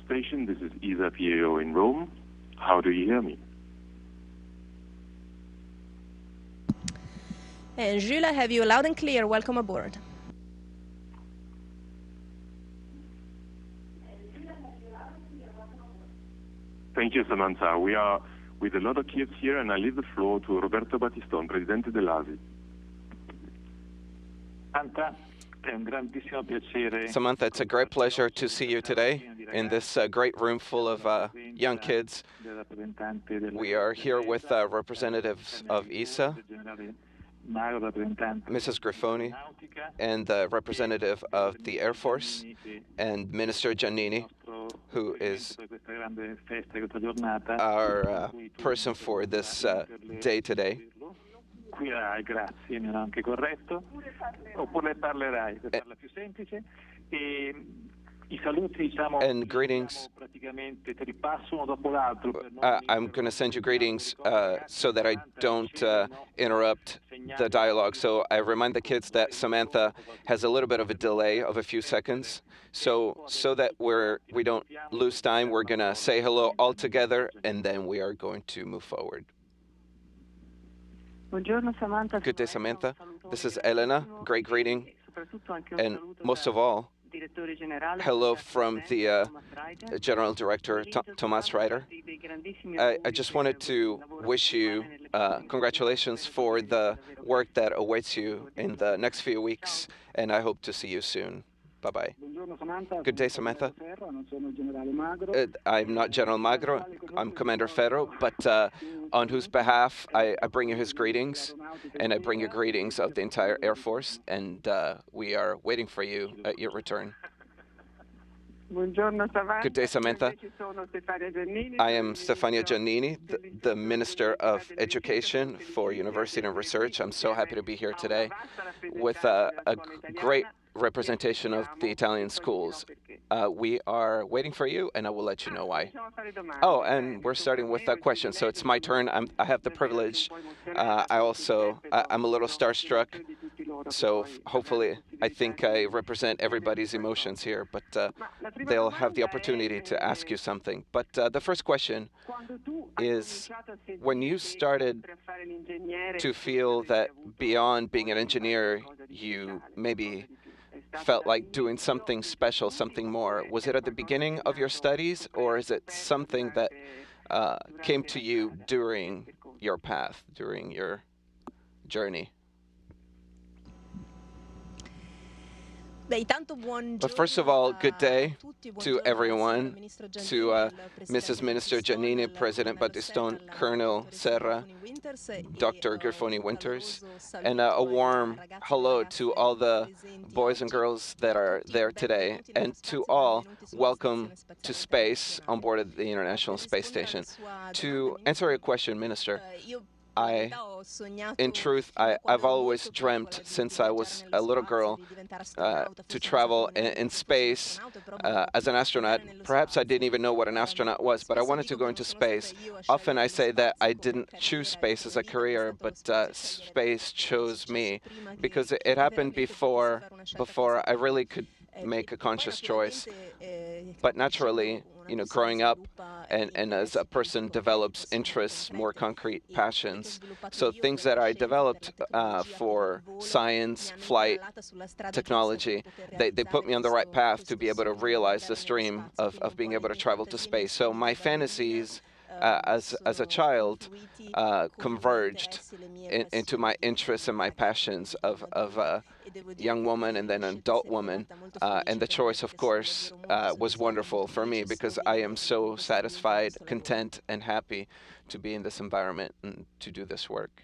station. This is Isa Piero in Rome. How do you hear me? And Jules, I have you loud and clear. Welcome aboard. Thank you, Samantha. We are with a lot of kids here, and I leave the floor to Roberto Battiston, Presidente dell'ASI. Samantha, it's a great pleasure to see you today in this great room full of young kids. We are here with representatives of ESA, Mrs. Grifoni, and the representative of the Air Force, and Minister Giannini, who is our person for this day today. Grazie, mi hanno anche corretto. Oppure parlerai, per farla più semplice. I saluti, diciamo, and greetings. Praticamente te li passo uno dopo l'altro. I'm going to send you greetings so that I don't interrupt the dialogue. So I remind the kids that Samantha has a little bit of a delay of a few seconds. So that we don't lose time, we're going to say hello all together, and then we are going to move forward. Good day, Samantha. This is Elena. Great greeting. And most of all, hello from the General Director, Thomas Reiter. I just wanted to wish you congratulations for the work that awaits you in the next few weeks, and I hope to see you soon. Bye-bye. Good day, Samantha. I'm not General Magro, I'm Commander Ferro, but on whose behalf I bring you his greetings, and I bring you greetings of the entire Air Force, and we are waiting for you at your return. Good day, Samantha. I am Stefania Giannini, the Minister of Education for University and Research. I'm so happy to be here today with a great representation of the Italian schools. We are waiting for you, and I will let you know why. Oh, and we're starting with a question, so it's my turn. I have the privilege. I'm a little starstruck, so hopefully I think I represent everybody's emotions here, but they'll have the opportunity to ask you something. But the first question is, when you started to feel that beyond being an engineer, you maybe felt like doing something special, something more. Was it at the beginning of your studies, or is it something that came to you during your path, during your journey? But first of all, good day to everyone, to Mrs. Minister Giannini, President Battiston, Colonel Serra, Dr. Grifoni Winters, and a warm hello to all the boys and girls that are there today, and to all, welcome to space on board of the International Space Station. To answer your question, Minister, in truth, I've always dreamt since I was a little girl to travel in space as an astronaut. Perhaps I didn't even know what an astronaut was, but I wanted to go into space. Often I say that I didn't choose space as a career, but space chose me, because it happened before I really could make a conscious choice. But naturally, growing up and as a person develops interests, more concrete passions. So things that I developed for science, flight, technology, they put me on the right path to be able to realize this dream of being able to travel to space. So my fantasies as a child converged into my interests and my passions of a young woman and then an adult woman. And the choice, of course, was wonderful for me, because I am so satisfied, content, and happy to be in this environment and to do this work.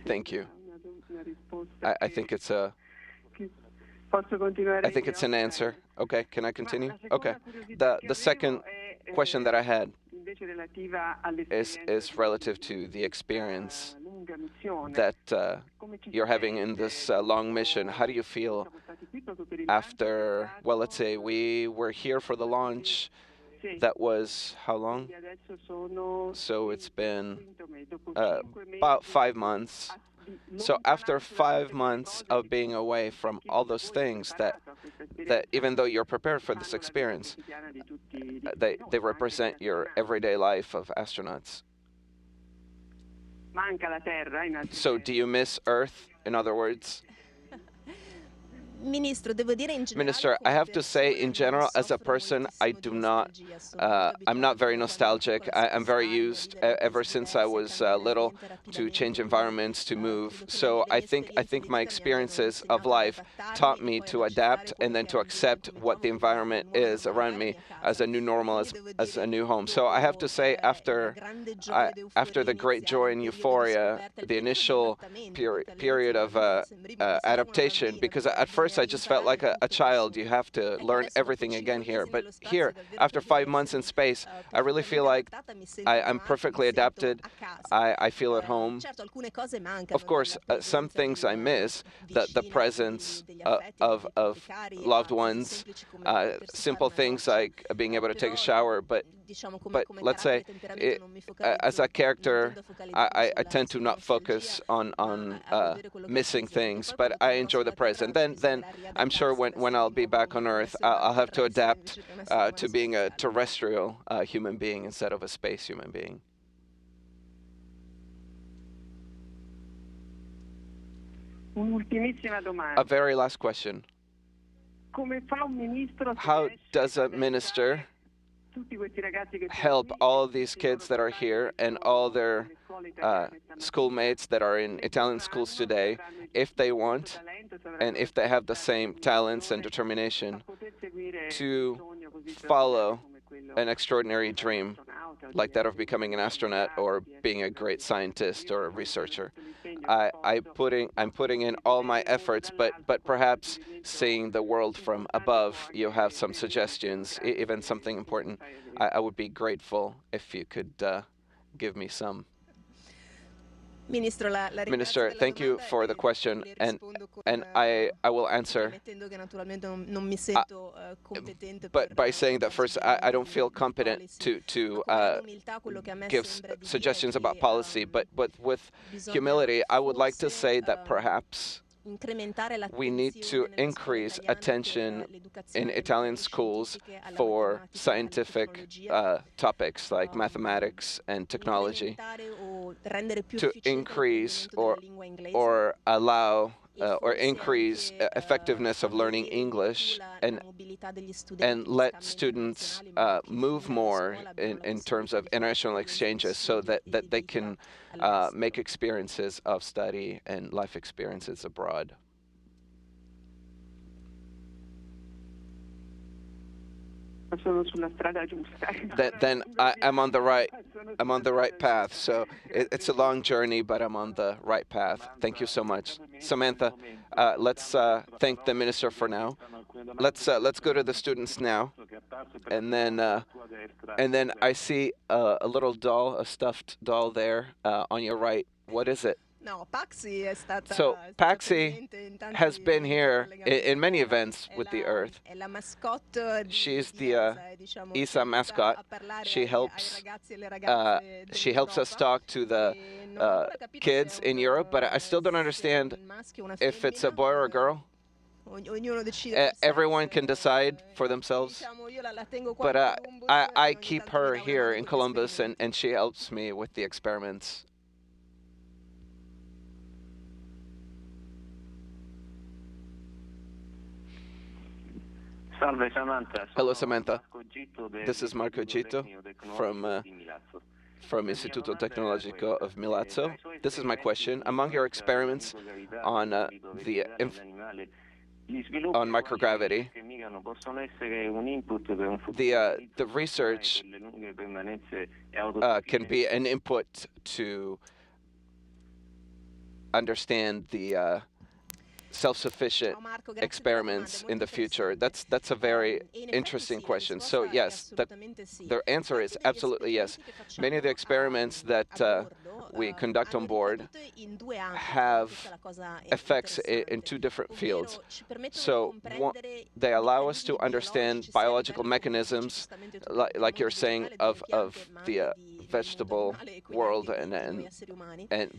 Thank you. I think it's an answer. Okay, can I continue? Okay. The second question that I had is relative to the experience that you're having in this long mission. How do you feel after, well, let's say we were here for the launch. That was how long? So it's been about 5 months. So after 5 months of being away from all those things that even though you're prepared for this experience, they represent your everyday life of astronauts. So do you miss Earth, in other words? Minister, I have to say, in general, as a person, I'm not very nostalgic. I'm very used, ever since I was little, to change environments, to move. So I think my experiences of life taught me to adapt and then to accept what the environment is around me as a new normal, as a new home. So I have to say, after the great joy and euphoria, the initial period of adaptation, because at first I just felt like a child. You have to learn everything again here. But here, after 5 months in space, I really feel like I'm perfectly adapted. I feel at home. Of course, some things I miss, the presence of loved ones, simple things like being able to take a shower. But let's say, as a character, I tend to not focus on missing things, but I enjoy the present. Then I'm sure when I'll be back on Earth, I'll have to adapt to being a terrestrial human being instead of a space human being. A very last question. How does a minister help all of these kids that are here and all their schoolmates that are in Italian schools today, if they want and if they have the same talents and determination to follow an extraordinary dream like that of becoming an astronaut or being a great scientist or a researcher? I'm putting in all my efforts, but perhaps seeing the world from above, you have some suggestions, even something important. I would be grateful if you could give me some. Minister, thank you for the question, and I will answer, but by saying that first, I don't feel competent to give suggestions about policy, but with humility, I would like to say that perhaps we need to increase attention in Italian schools for scientific topics like mathematics and technology, to increase or allow or increase effectiveness of learning English and let students move more in terms of international exchanges so that they can make experiences of study and life experiences abroad. Then I'm on the right path. So it's a long journey, but I'm on the right path. Thank you so much, Samantha. Let's thank the minister for now. Let's go to the students now, and then I see a little doll, a stuffed doll there on your right. What is it? So Paxi has been here in many events with the Earth. She's the ESA mascot. She helps us talk to the kids in Europe, but I still don't understand if it's a boy or a girl. Everyone can decide for themselves, but I keep her here in Columbus, and she helps me with the experiments. Hello, Samantha. This is Marco Gitto from Istituto Tecnologico of Milazzo. This is my question. Among your experiments on microgravity, the research can be an input to understand the self-sufficient experiments in the future? That's a very interesting question. So yes, the answer is absolutely yes. Many of the experiments that we conduct on board have effects in two different fields. So they allow us to understand biological mechanisms, like you're saying, of the vegetable world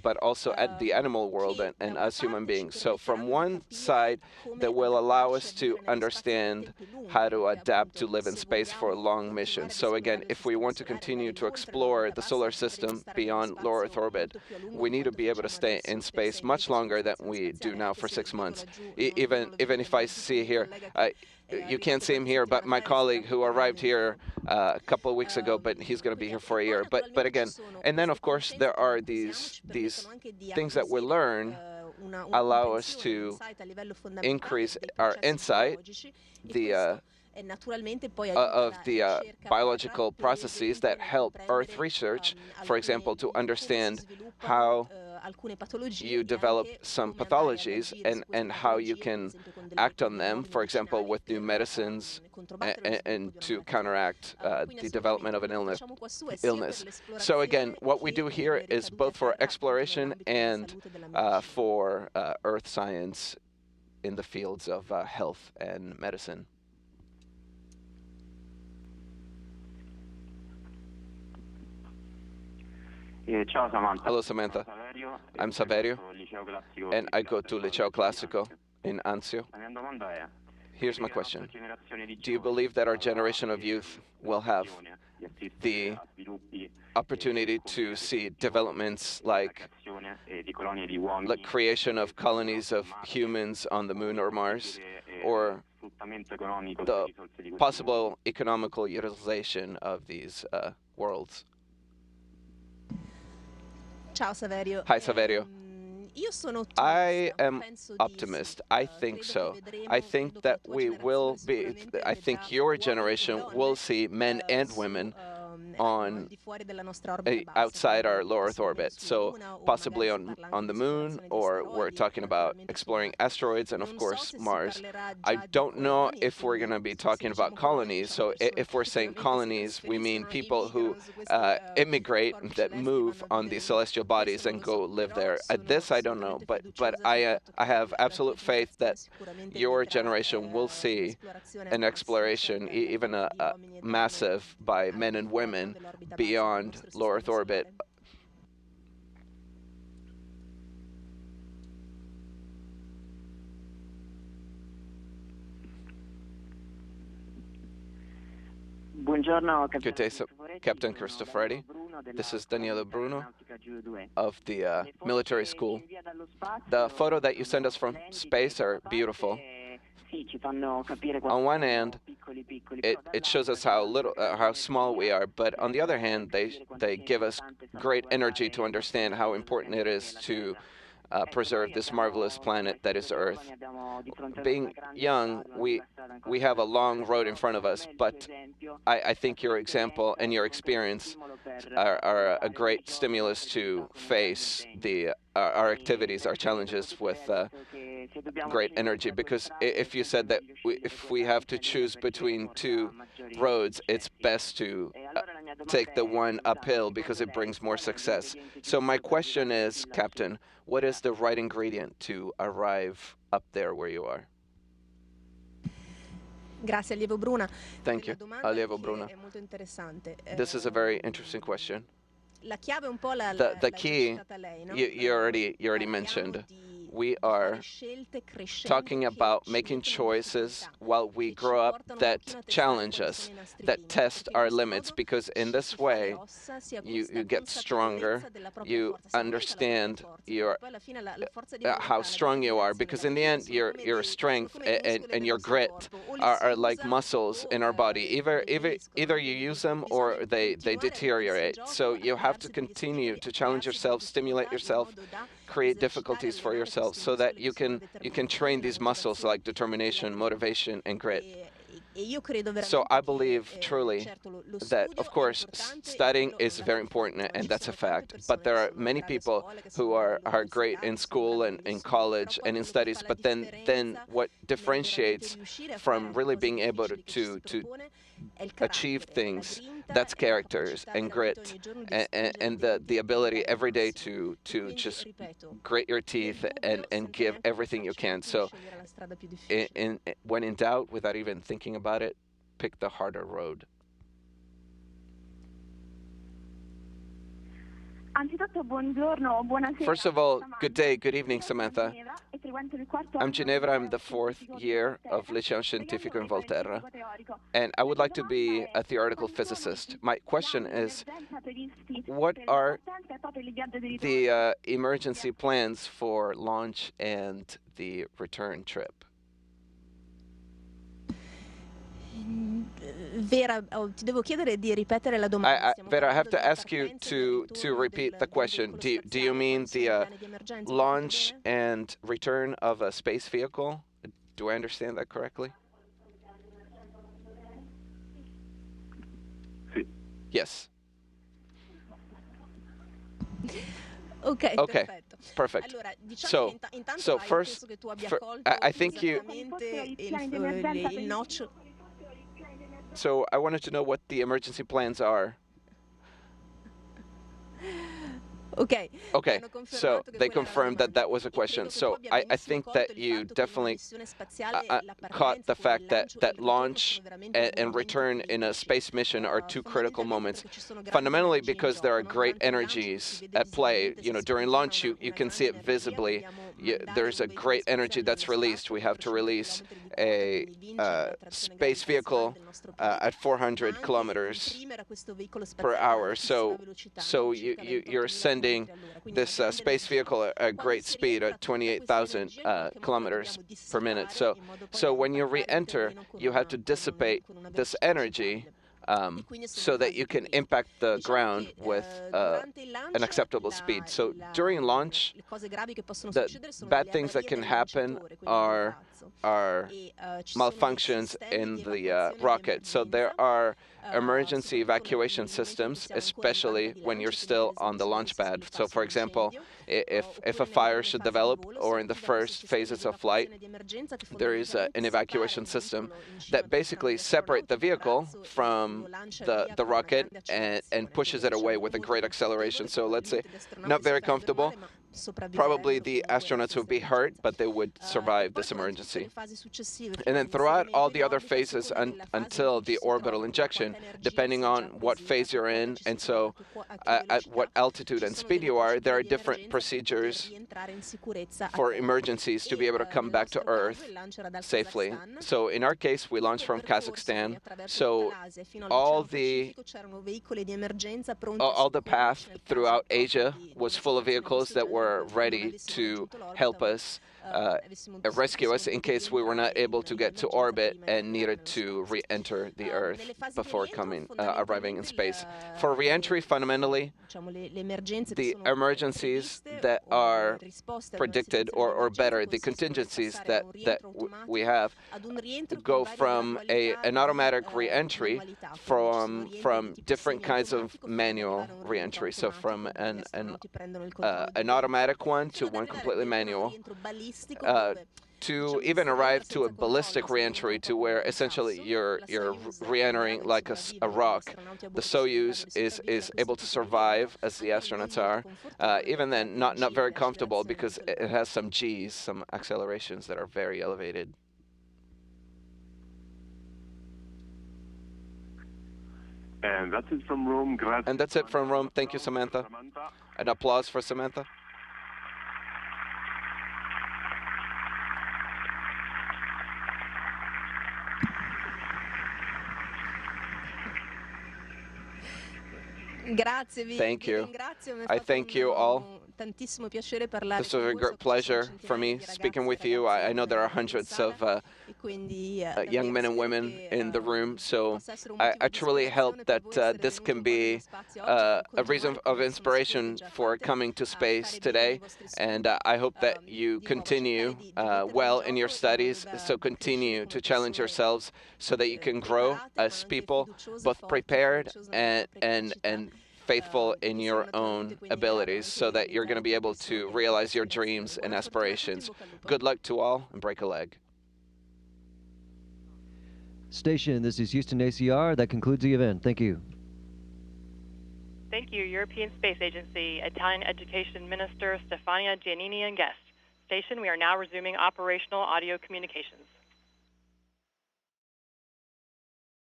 but also at the animal world and us human beings. So from one side, that will allow us to understand how to adapt to live in space for long missions. So again, if we want to continue to explore the solar system beyond low Earth orbit, we need to be able to stay in space much longer than we do now for 6 months. Even if I see here, you can't see him here, but my colleague who arrived here a couple of weeks ago, but he's going to be here for a year. But again, and then of course there are these things that we learn allow us to increase our insight of the biological processes that help Earth research, for example, to understand how you develop some pathologies and how you can act on them, for example, with new medicines and to counteract the development of an illness. So again, what we do here is both for exploration and for Earth science in the fields of health and medicine. Hello, Samantha. I'm Saverio, and I go to Liceo Classico in Anzio. Here's my question. Do you believe that our generation of youth will have the opportunity to see developments like creation of colonies of humans on the moon or Mars, or the possible economical utilization of these worlds? Ciao Saverio. Hi Saverio. I am optimist. I think so. I think that we will be, I think your generation will see men and women on outside our low Earth orbit, so possibly on the moon, or we're talking about exploring asteroids and of course Mars. I don't know if we're going to be talking about colonies. So if we're saying colonies, we mean people who immigrate, that move on these celestial bodies and go live there. This I don't know, but I have absolute faith that your generation will see an exploration, even a massive, by men and women beyond low Earth orbit. Good day, Captain Cristoforetti. This is Daniele Bruno of the military school. The photo that you send us from space are beautiful. On one hand, it shows us how small we are, but on the other hand, they give us great energy to understand how important it is to preserve this marvelous planet that is Earth. Being young, we have a long road in front of us, but I think your example and your experience are a great stimulus to face our activities, our challenges with great energy. Because if you said that if we have to choose between two roads, it's best to take the one uphill because it brings more success. So my question is, Captain, what is the right ingredient to arrive up there where you are? Grazie, Allievo Bruna. Thank you, Allievo Bruna. This is a very interesting question. The key, you already mentioned. We are talking about making choices while we grow up that challenge us, that test our limits, because in this way you get stronger, you understand how strong you are, because in the end your strength and your grit are like muscles in our body. Either you use them or they deteriorate. So you have to continue to challenge yourself, stimulate yourself, create difficulties for yourself so that you can train these muscles like determination, motivation, and grit. So I believe truly that, of course, studying is very important, and that's a fact. But there are many people who are great in school and in college and in studies, but then what differentiates from really being able to achieve things, that's characters and grit and the ability every day to just grit your teeth and give everything you can. So when in doubt, without even thinking about it, pick the harder road. First of all, good day, good evening, Samantha. I'm Ginevra, I'm the fourth year of Liceo Scientifico in Volterra, and I would like to be a theoretical physicist. My question is, what are the emergency plans for launch and the return trip? Vera, ti devo chiedere di ripetere la domanda. Vera, I have to ask you to repeat the question. Do you mean the launch and return of a space vehicle? Do I understand that correctly? Sì. Yes. Okay, perfect. Allora, So first, I think you. il noccio. So I wanted to know what the emergency plans are. Okay. So they confirmed that that was a question. So I think that you definitely caught the fact that launch and return in a space mission are two critical moments, fundamentally because there are great energies at play. You know, during launch, you can see it visibly. There's a great energy that's released. We have to release a space vehicle at 400 kilometers per hour. So you're sending this space vehicle at a great speed at 28,000 kilometers per minute. So when you re-enter, you have to dissipate this energy so that you can impact the ground with an acceptable speed. So during launch, the bad things that can happen are malfunctions in the rocket. So there are emergency evacuation systems, especially when you're still on the launch pad. So for example, if a fire should develop or in the first phases of flight, there is an evacuation system that basically separates the vehicle from the rocket and pushes it away with a great acceleration. So let's say not very comfortable. Probably the astronauts would be hurt, but they would survive this emergency. And then throughout all the other phases until the orbital injection, depending on what phase you're in, and so at what altitude and speed you are, there are different procedures for emergencies to be able to come back to Earth safely. So in our case, we launched from Kazakhstan. So all the path throughout Asia was full of vehicles that were ready to help us rescue us in case we were not able to get to orbit and needed to re-enter the Earth before arriving in space. For re-entry, fundamentally, the emergencies that are predicted, or better, the contingencies that we have, go from an automatic re-entry from different kinds of manual re-entry. So from an automatic one to one completely manual, to even arrive to a ballistic re-entry, to where essentially you're re-entering like a rock. The Soyuz is able to survive, as the astronauts are. Even then, not very comfortable because it has some G's, some accelerations that are very elevated. And that's it from Rome. Grazie. And that's it from Rome. Thank you, Samantha. An applause for Samantha. Thank you. I thank you all. This was a great pleasure for me speaking with you. I know there are hundreds of young men and women in the room, so I truly hope that this can be a reason of inspiration for coming to space today, and I hope that you continue well in your studies, so continue to challenge yourselves so that you can grow as people, both prepared and faithful in your own abilities, so that you're going to be able to realize your dreams and aspirations. Good luck to all, and break a leg. Station, this is Houston ACR. That concludes the event. Thank you. Thank you, European Space Agency, Italian Education Minister Stefania Giannini and guests. Station, we are now resuming operational audio communications.